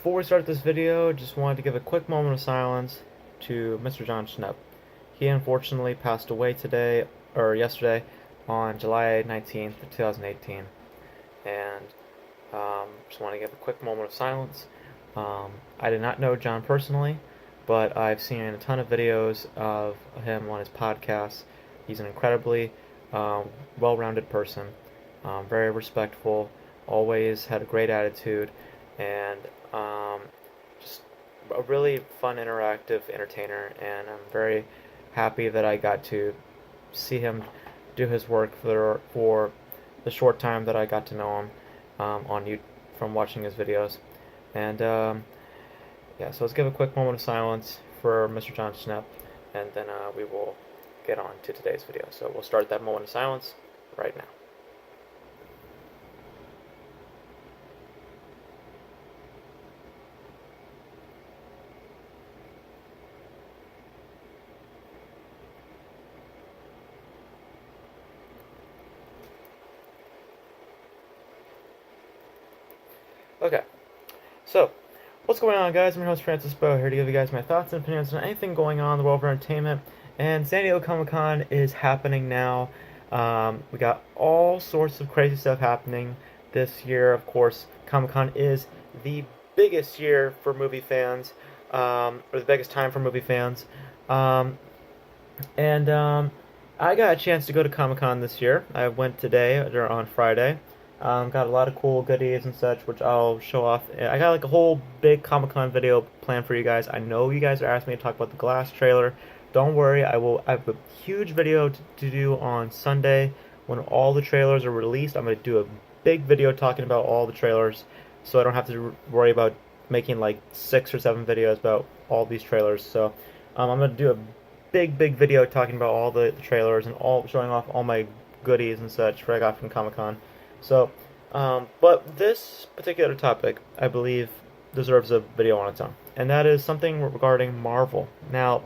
Before we start this video, just wanted to give a quick moment of silence to Mr. John Schnepp. He unfortunately passed away today, or yesterday, on July 19th, 2018. And just want to give a quick moment of silence. I did not know John personally, but I've seen a ton of videos of him on his podcast. He's an incredibly well-rounded person, very respectful, always had a great attitude, and just a really fun, interactive entertainer. And I'm very happy that I got to see him do his work for the short time that I got to know him on YouTube from watching his videos. And yeah, so let's give a quick moment of silence for Mr. John Schnepp, and then we will get on to today's video. So we'll start that moment of silence right now. Okay, so what's going on, guys? I'm your host, Francis Beau, here to give you guys my thoughts and opinions on anything going on in the world of entertainment. And San Diego Comic-Con is happening now. We got all sorts of crazy stuff happening this year. Of course, Comic-Con is the biggest year for movie fans, or the biggest time for movie fans. And I got a chance to go to Comic-Con this year. I went today, or on Friday. Got a lot of cool goodies and such, which I'll show off. I got like a whole big Comic-Con video planned for you guys. I know you guys are asking me to talk about the Glass trailer. Don't worry, I have a huge video to do on Sunday when all the trailers are released. I'm going to do a big video talking about all the trailers, so I don't have to worry about making like 6 or 7 videos about all these trailers. So I'm going to do a big video talking about all the trailers and all showing off all my goodies and such that I got from Comic-Con. So, but this particular topic, I believe, deserves a video on its own, and that is something regarding Marvel. Now,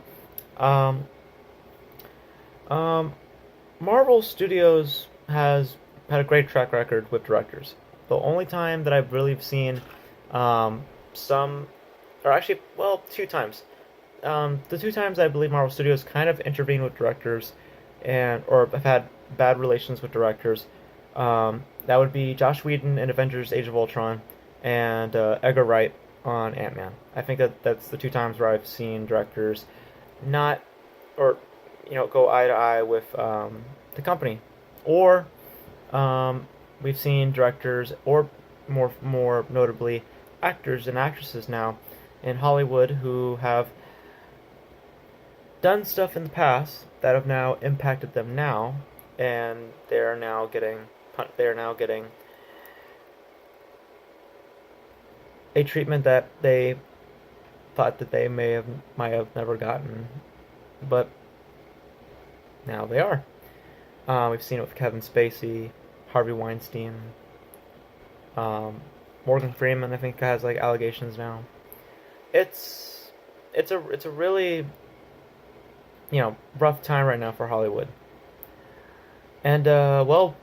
Marvel Studios has had a great track record with directors. The only time that I've really seen some, or actually, well, 2 times. The 2 times I believe Marvel Studios kind of intervened with directors, or have had bad relations with directors. That would be Joss Whedon in Avengers: Age of Ultron, and Edgar Wright on Ant-Man. I think that's the 2 times where I've seen directors not, or go eye to eye with the company, or we've seen directors, or more notably actors and actresses now in Hollywood who have done stuff in the past that have now impacted them now, and they are now getting a treatment that they thought that they might have never gotten, but now they are. We've seen it with Kevin Spacey, Harvey Weinstein, Morgan Freeman. I think has like allegations now. It's a really rough time right now for Hollywood, and well,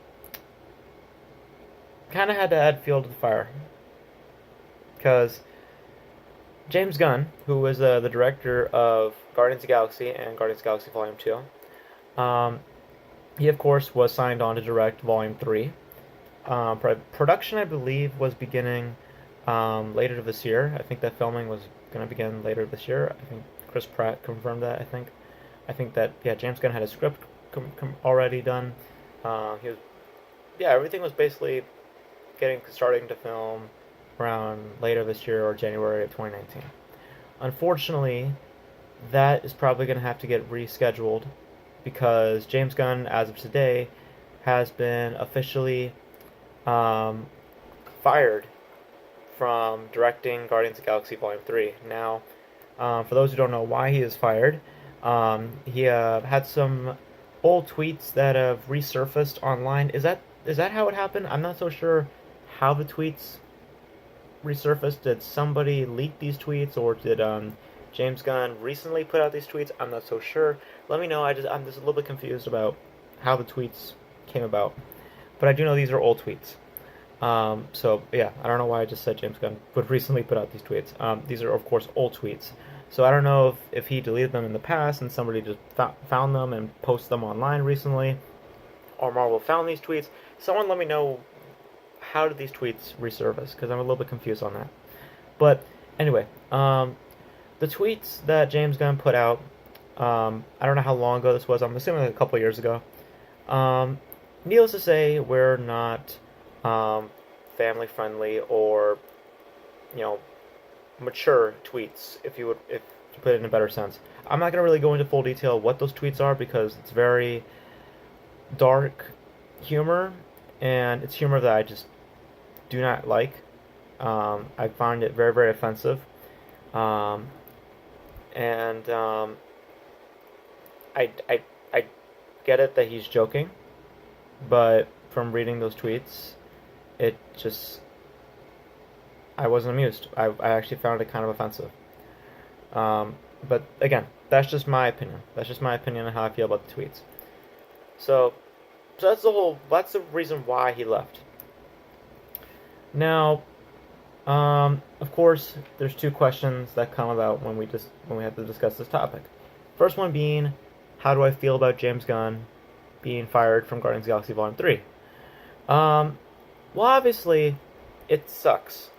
kind of had to add fuel to the fire, because James Gunn, who was the director of Guardians of the Galaxy and Guardians of the Galaxy Volume 2, he of course was signed on to direct Volume 3. Production, I believe, was beginning later this year. I think that filming was going to begin later this year. I think Chris Pratt confirmed that. I think that, yeah, James Gunn had a script already done. Everything was basically starting to film around later this year or January of 2019. Unfortunately, that is probably going to have to get rescheduled, because James Gunn, as of today, has been officially fired from directing Guardians of the Galaxy Volume 3. Now, for those who don't know why he is fired, he had some old tweets that have resurfaced online. Is that how it happened? I'm not so sure how the tweets resurfaced. Did somebody leak these tweets, or did James Gunn recently put out these tweets? I'm not so sure. Let me know. I'm just a little bit confused about how the tweets came about, but I do know these are old tweets. So yeah, I don't know why I just said James Gunn would recently put out these tweets. These are of course old tweets, so I don't know if he deleted them in the past and somebody just found them and posted them online recently, or Marvel found these tweets. Someone let me know, how did these tweets resurface, because I'm a little bit confused on that. But anyway, the tweets that James Gunn put out, I don't know how long ago this was. I'm assuming like a couple years ago. Um, Needless to say, we're not family friendly or you know mature tweets. If to put it in a better sense, I'm not gonna really go into full detail what those tweets are because it's very dark humor, and it's humor that I just do not like. I find it very, very offensive. Um, and I get it that he's joking, but from reading those tweets, it just, I wasn't amused. I actually found it kind of offensive. But again, that's just my opinion. That's just my opinion on how I feel about the tweets. So, that's the reason why he left. Now, of course, there's two questions that come about when we have to discuss this topic. First one being, how do I feel about James Gunn being fired from Guardians of the Galaxy Volume 3? Well, obviously, it sucks.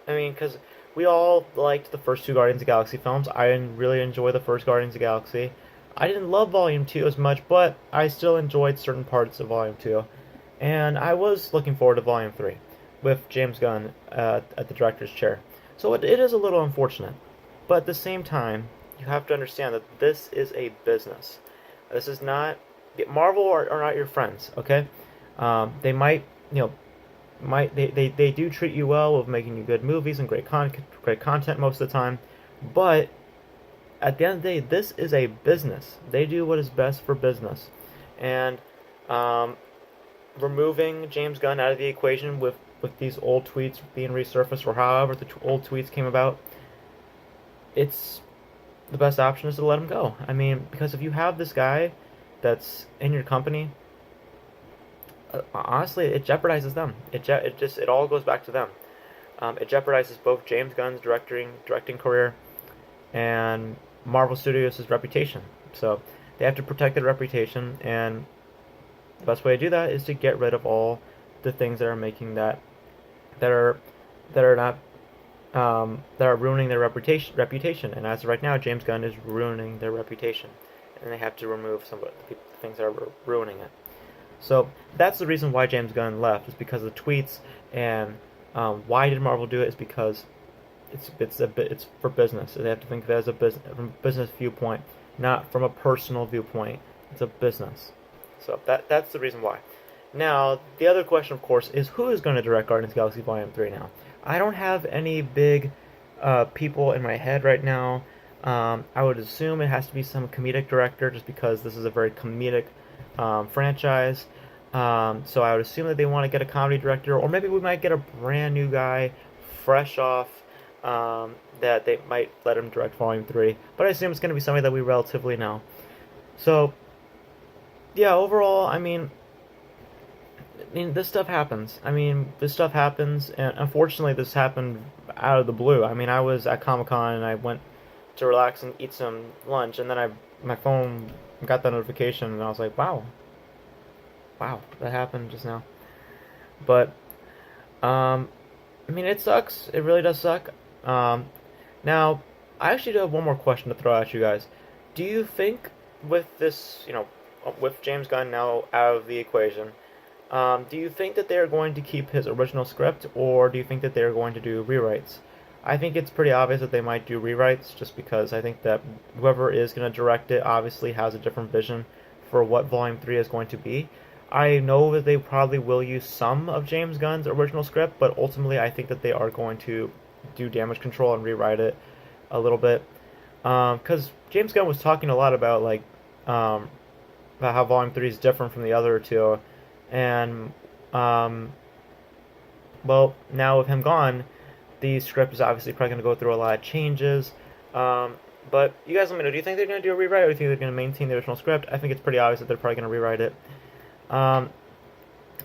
I mean, because we all liked the first two Guardians of the Galaxy films. I didn't really enjoy the first Guardians of the Galaxy. I didn't love Volume 2 as much, but I still enjoyed certain parts of Volume 2. And I was looking forward to Volume 3 with James Gunn at the director's chair. So it is a little unfortunate. But at the same time, you have to understand that this is a business. This is not... Marvel are not your friends, okay? They might, they do treat you well with making you good movies and great content most of the time, but at the end of the day, this is a business. They do what is best for business, and removing James Gunn out of the equation with these old tweets being resurfaced, or however the old tweets came about, it's the best option is to let him go. I mean, because if you have this guy that's in your company, honestly, it jeopardizes them. It all goes back to them. It jeopardizes both James Gunn's directing career and Marvel Studios' reputation. So they have to protect their reputation, and the best way to do that is to get rid of all the things that are making that are not that are ruining their reputation. And as of right now, James Gunn is ruining their reputation, and they have to remove some of the things that are ruining it. So that's the reason why James Gunn left, is because of the tweets. And why did Marvel do it? Is because it's for business. They have to think of it as from a business viewpoint, not from a personal viewpoint. It's a business. So that's the reason why. Now, the other question, of course, is who is going to direct Guardians of the Galaxy Volume 3 now? I don't have any big people in my head right now. I would assume it has to be some comedic director, just because this is a very comedic franchise. So I would assume that they want to get a comedy director, or maybe we might get a brand new guy, fresh off, that they might let him direct Volume 3. But I assume it's going to be somebody that we relatively know. So, yeah, overall, I mean, this stuff happens. And unfortunately, this happened out of the blue. I mean, I was at Comic-Con, and I went to relax and eat some lunch, and then my phone got that notification, and I was like, wow, that happened just now. But, it sucks. It really does suck. Now, I actually do have one more question to throw at you guys. Do you think with this, with James Gunn now out of the equation, do you think that they're going to keep his original script, or do you think that they're going to do rewrites? I think it's pretty obvious that they might do rewrites, just because I think that whoever is going to direct it obviously has a different vision for what Volume 3 is going to be. I know that they probably will use some of James Gunn's original script, but ultimately I think that they are going to do damage control and rewrite it a little bit. Because James Gunn was talking a lot about about how Volume 3 is different from the other two, and well, now with him gone, the script is obviously probably going to go through a lot of changes. But you guys let me know, do you think they're going to do a rewrite, or do you think they're going to maintain the original script? I think it's pretty obvious that they're probably going to rewrite it.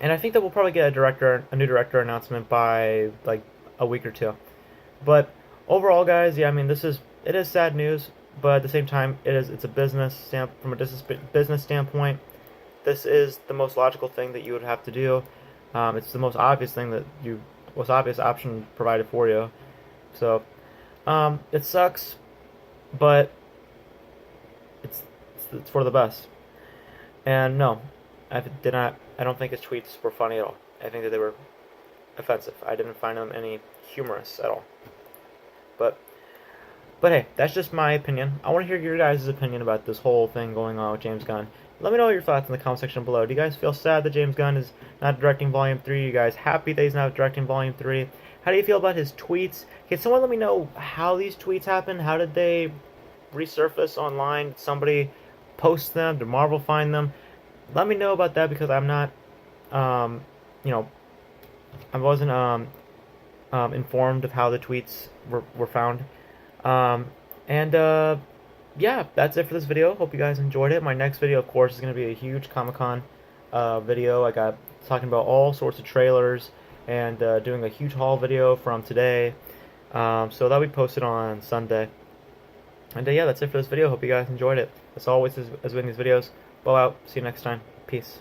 And I think that we'll probably get a new director announcement by like a week or two. But overall, guys, yeah, I mean, it is sad news, but at the same time, it's a from a business standpoint. This is the most logical thing that you would have to do. It's the most obvious thing most obvious option provided for you. So it sucks, but it's for the best. And no, I don't think his tweets were funny at all. I think that they were offensive. I didn't find them any humorous at all. But but hey, that's just my opinion. I want to hear your guys' opinion about this whole thing going on with James Gunn. Let me know your thoughts in the comment section below. Do you guys feel sad that James Gunn is not directing Volume 3? Are you guys happy that he's not directing Volume 3? How do you feel about his tweets? Can someone let me know how these tweets happened? How did they resurface online? Did somebody post them? Did Marvel find them? Let me know about that, because I'm not, you know, I wasn't informed of how the tweets were found. And yeah, that's it for this video. Hope you guys enjoyed it. My next video, of course, is going to be a huge Comic-Con video. I got talking about all sorts of trailers and doing a huge haul video from today. So that'll be posted on Sunday. And yeah, that's it for this video. Hope you guys enjoyed it. As always, as with these videos, Beau out. See you next time. Peace.